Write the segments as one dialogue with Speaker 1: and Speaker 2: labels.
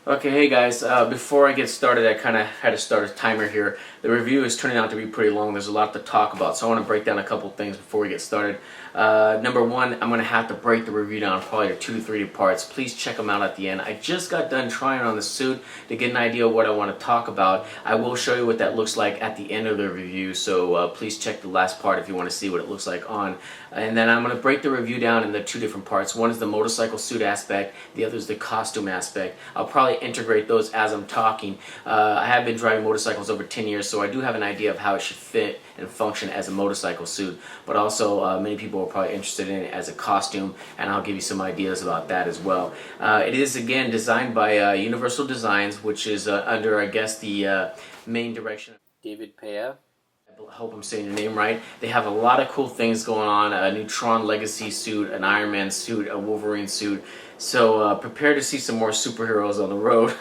Speaker 1: Okay, hey guys, before I get started, I kind of had to start a timer here. The review is turning out to be pretty long. There's a lot to talk about, so I want to break down a couple things before we get started. Number one, I'm going to have to break the review down probably to 2 to 3 parts. Please check them out at the end. I just got done trying on the suit to get an idea of what I want to talk about. I will show you what that looks like at the end of the review, so please check the last part if you want to see what it looks like on. And then I'm going to break the review down into 2 different parts. One is the motorcycle suit aspect, the other is the costume aspect. I'll probably integrate those as I'm talking. I have been driving motorcycles over 10 years, so I do have an idea of how it should fit and function as a motorcycle suit, but also many people are probably interested in it as a costume, and I'll give you some ideas about that as well. It is again designed by Universal Designs, which is under, I guess, the main direction of David Paya. I hope I'm saying your name right. They have a lot of cool things going on, a new Tron Legacy suit, an Iron Man suit, a Wolverine suit. So prepare to see some more superheroes on the road.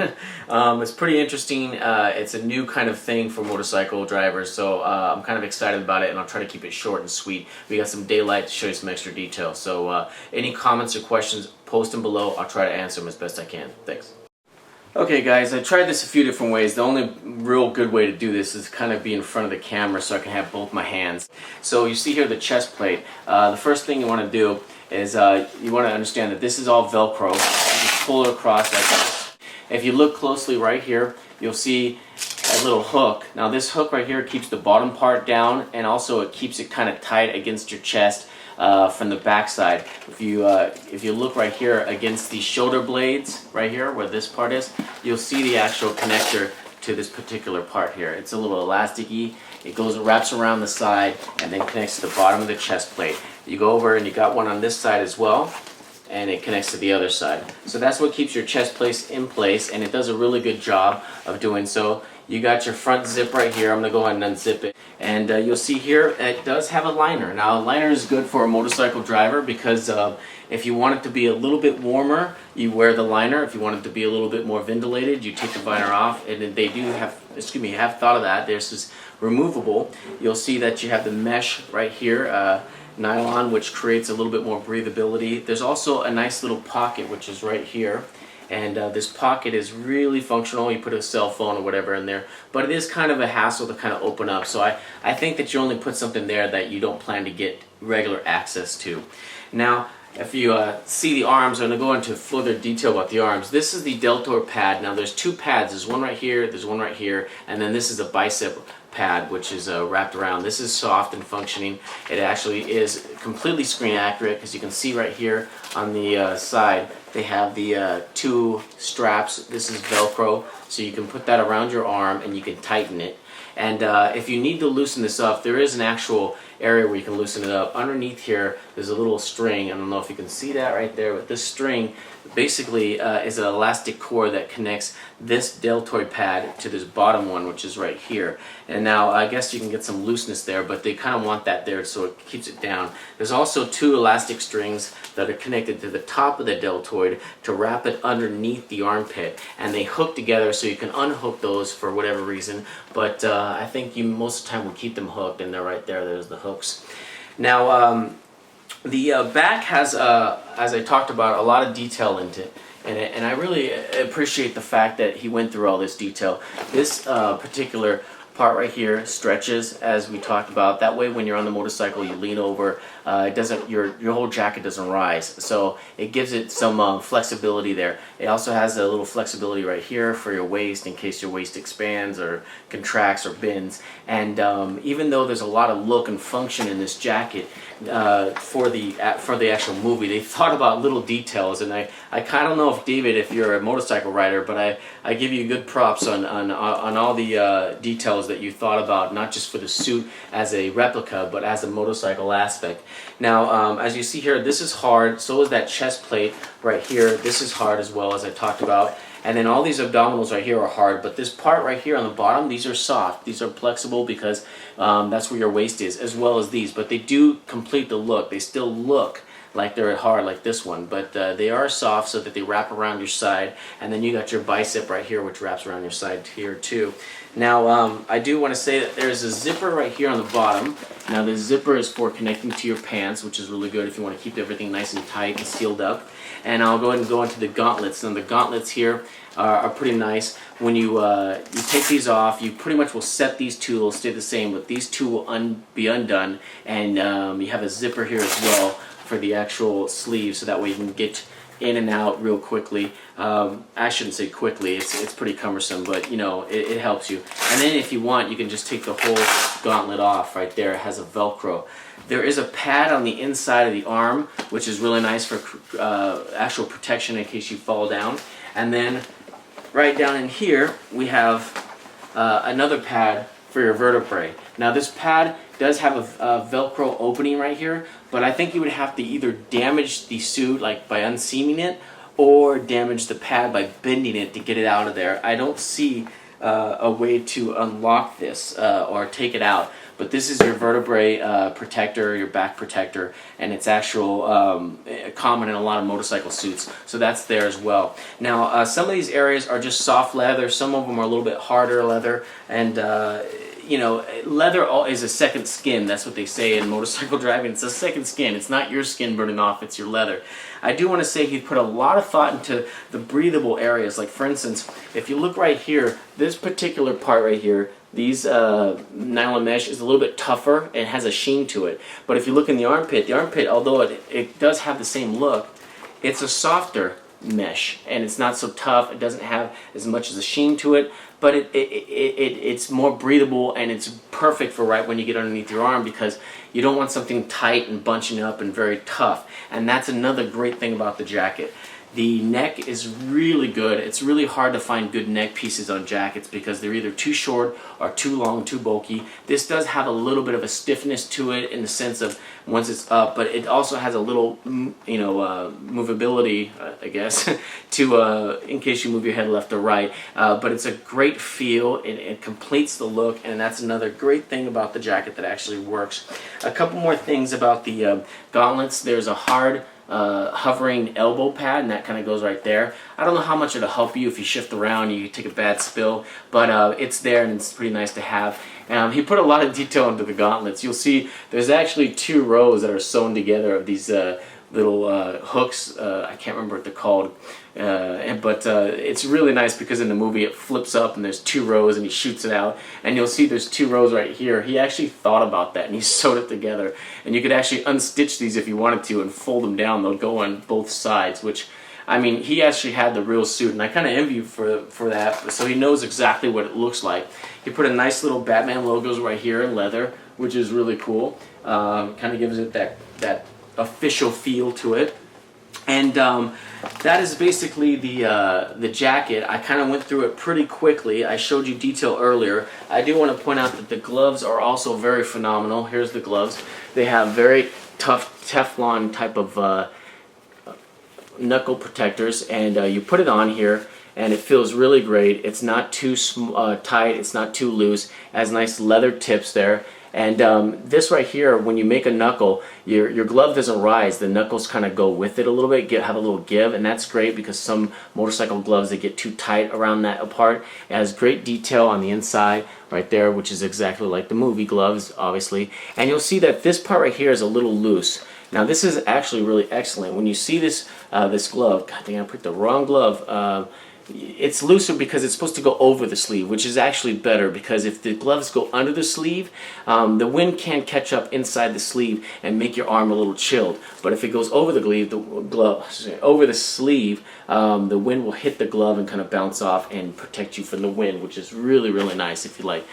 Speaker 1: It's pretty interesting. It's a new kind of thing for motorcycle drivers, so I'm kind of excited about it, and I'll try to keep it short and sweet. We got some daylight to show you some extra detail. So any comments or questions, post them below. I'll try to answer them as best I can. Thanks. Okay guys, I tried this a few different ways. The only real good way to do this is kind of be in front of the camera so I can have both my hands. So you see here the chest plate. The first thing you want to do is you want to understand that this is all Velcro. You just pull it across like this. If you look closely right here, you'll see a little hook. Now this hook right here keeps the bottom part down, and also it keeps it kind of tight against your chest from the back side. If you look right here against the shoulder blades, right here where this part is, you'll see the actual connector to this particular part here. It's a little elasticy. It wraps around the side and then connects to the bottom of the chest plate. You go over and you got one on this side as well, and it connects to the other side. So that's what keeps your chest plate in place, and it does a really good job of doing so. You got your front zip right here. I'm going to go ahead and unzip it. And you'll see here it does have a liner. Now a liner is good for a motorcycle driver because if you want it to be a little bit warmer, you wear the liner. If you want it to be a little bit more ventilated, you take the liner off. And they do have, have thought of that. This is removable. You'll see that you have the mesh right here. Nylon, which creates a little bit more breathability. There's also a nice little pocket which is right here, and this pocket is really functional. You put a cell phone or whatever in there, but it is kind of a hassle to kind of open up, so I think that you only put something there that you don't plan to get regular access to. Now if you see the arms, I'm going to go into further detail about the arms. This is the deltoid pad. Now there's 2 pads. There's one right here, there's one right here, and then this is a bicep pad which is wrapped around. This is soft and functioning. It actually is completely screen accurate because you can see right here on the side they have the 2 straps. This is Velcro, so you can put that around your arm and you can tighten it. And if you need to loosen this up, there is an actual area where you can loosen it up. Underneath here there's a little string. I don't know if you can see that right there, but this string basically is an elastic cord that connects this deltoid pad to this bottom one, which is right here. And now I guess you can get some looseness there, but they kind of want that there so it keeps it down. There's also 2 elastic strings that are connected to the top of the deltoid to wrap it underneath the armpit, and they hook together so you can unhook those for whatever reason, but I think you most of the time will keep them hooked, and they're right there. There's the hooks. Now the back has, as I talked about, a lot of detail into it, and I really appreciate the fact that he went through all this detail. This particular part right here stretches, as we talked about. That way when you're on the motorcycle you lean over, it doesn't, your whole jacket doesn't rise, so it gives it some flexibility there. It also has a little flexibility right here for your waist in case your waist expands or contracts or bends. And even though there's a lot of look and function in this jacket, for the actual movie, they thought about little details, and I kind of know if David, if you're a motorcycle rider, but I give you good props on all the details that you thought about, not just for the suit as a replica, but as a motorcycle aspect. Now as you see here, this is hard, so is that chest plate right here. This is hard as well, as I talked about. And then all these abdominals right here are hard, but this part right here on the bottom, these are soft. These are flexible because that's where your waist is, as well as these. But they do complete the look. They still look like they're hard like this one, but they are soft so that they wrap around your side, and then you got your bicep right here which wraps around your side here too. Now I do want to say that there's a zipper right here on the bottom. Now the zipper is for connecting to your pants, which is really good if you want to keep everything nice and tight and sealed up. And I'll go ahead and go into the gauntlets. Now the gauntlets here are pretty nice. When you take these off, you pretty much will set these two, will stay the same, but these two will be undone, and you have a zipper here as well for the actual sleeve, so that way you can get in and out real quickly. I shouldn't say quickly, it's pretty cumbersome, but you know, it helps you. And then if you want, you can just take the whole gauntlet off right there. It has a Velcro. There is a pad on the inside of the arm, which is really nice for actual protection in case you fall down. And then right down in here, we have another pad for your vertebrae. Now this pad does have a Velcro opening right here, but I think you would have to either damage the suit like by unseaming it, or damage the pad by bending it to get it out of there. I don't see a way to unlock this or take it out. But this is your vertebrae protector, your back protector, and it's actual common in a lot of motorcycle suits, so that's there as well. Now some of these areas are just soft leather, some of them are a little bit harder leather, and you know, leather is a second skin. That's what they say in motorcycle driving. It's a second skin. It's not your skin burning off, it's your leather. I do want to say he put a lot of thought into the breathable areas. Like for instance, if you look right here, this particular part right here, these nylon mesh is a little bit tougher and has a sheen to it. But if you look in the armpit, although it does have the same look, it's a softer mesh, and it's not so tough. It doesn't have as much as a sheen to it, but it's more breathable, and it's perfect for right when you get underneath your arm, because you don't want something tight and bunching up and very tough. And that's another great thing about the jacket. The neck is really good. It's really hard to find good neck pieces on jackets because they're either too short or too long, too bulky. This does have a little bit of a stiffness to it in the sense of once it's up, but it also has a little, you know, movability, I guess, to in case you move your head left or right. But it's a great feel. It completes the look, and that's another great thing about the jacket that actually works. A couple more things about the gauntlets. There's a hard hovering elbow pad, and that kind of goes right there. I don't know how much it'll help you if you shift around, you take a bad spill, but it's there and it's pretty nice to have. He put a lot of detail into the gauntlets. You'll see there's actually 2 rows that are sewn together of these little hooks. I can't remember what they're called, but it's really nice because in the movie it flips up and there's 2 rows and he shoots it out, and you'll see there's 2 rows right here. He actually thought about that and he sewed it together, and you could actually unstitch these if you wanted to and fold them down. They'll go on both sides, which, I mean, he actually had the real suit, and I kind of envy you for that. So he knows exactly what it looks like. He put a nice little Batman logos right here in leather, which is really cool. Kind of gives it that official feel to it. And that is basically the jacket. I kind of went through it pretty quickly. I showed you detail earlier. I do want to point out that the gloves are also very phenomenal. Here's the gloves. They have very tough Teflon type of knuckle protectors, and you put it on here and it feels really great. It's not too tight, it's not too loose. It has nice leather tips there. And this right here, when you make a knuckle, your glove doesn't rise. The knuckles kind of go with it a little bit, have a little give, and that's great because some motorcycle gloves, they get too tight around that part. It has great detail on the inside right there, which is exactly like the movie gloves, obviously. And you'll see that this part right here is a little loose. Now this is actually really excellent. When you see this this glove, God dang, I picked the wrong glove. It's looser because it's supposed to go over the sleeve, which is actually better because if the gloves go under the sleeve, the wind can catch up inside the sleeve and make your arm a little chilled. But if it goes over the sleeve, the wind will hit the glove and kind of bounce off and protect you from the wind, which is really, really nice if you like.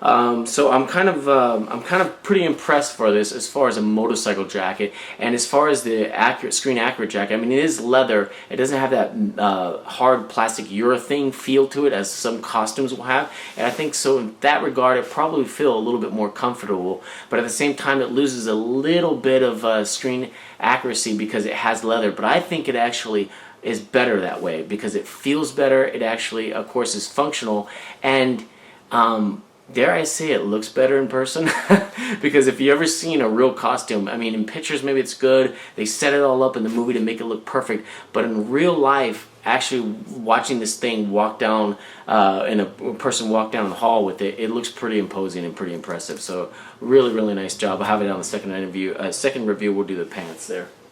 Speaker 1: So I'm kind of pretty impressed for this as far as a motorcycle jacket, and as far as the screen accurate jacket. I mean, it is leather. It doesn't have that hard plastic urethane feel to it as some costumes will have, and I think so in that regard it probably feel a little bit more comfortable. But at the same time, it loses a little bit of screen accuracy because it has leather. But I think it actually is better that way because it feels better. It actually, of course, is functional, and dare I say, it looks better in person. Because if you ever seen a real costume, I mean, in pictures maybe it's good, they set it all up in the movie to make it look perfect, but in real life, actually watching this thing walk down, and a person walk down the hall with it, it looks pretty imposing and pretty impressive. So really, really nice job. I'll have it on the second review. Second review, we'll do the pants there.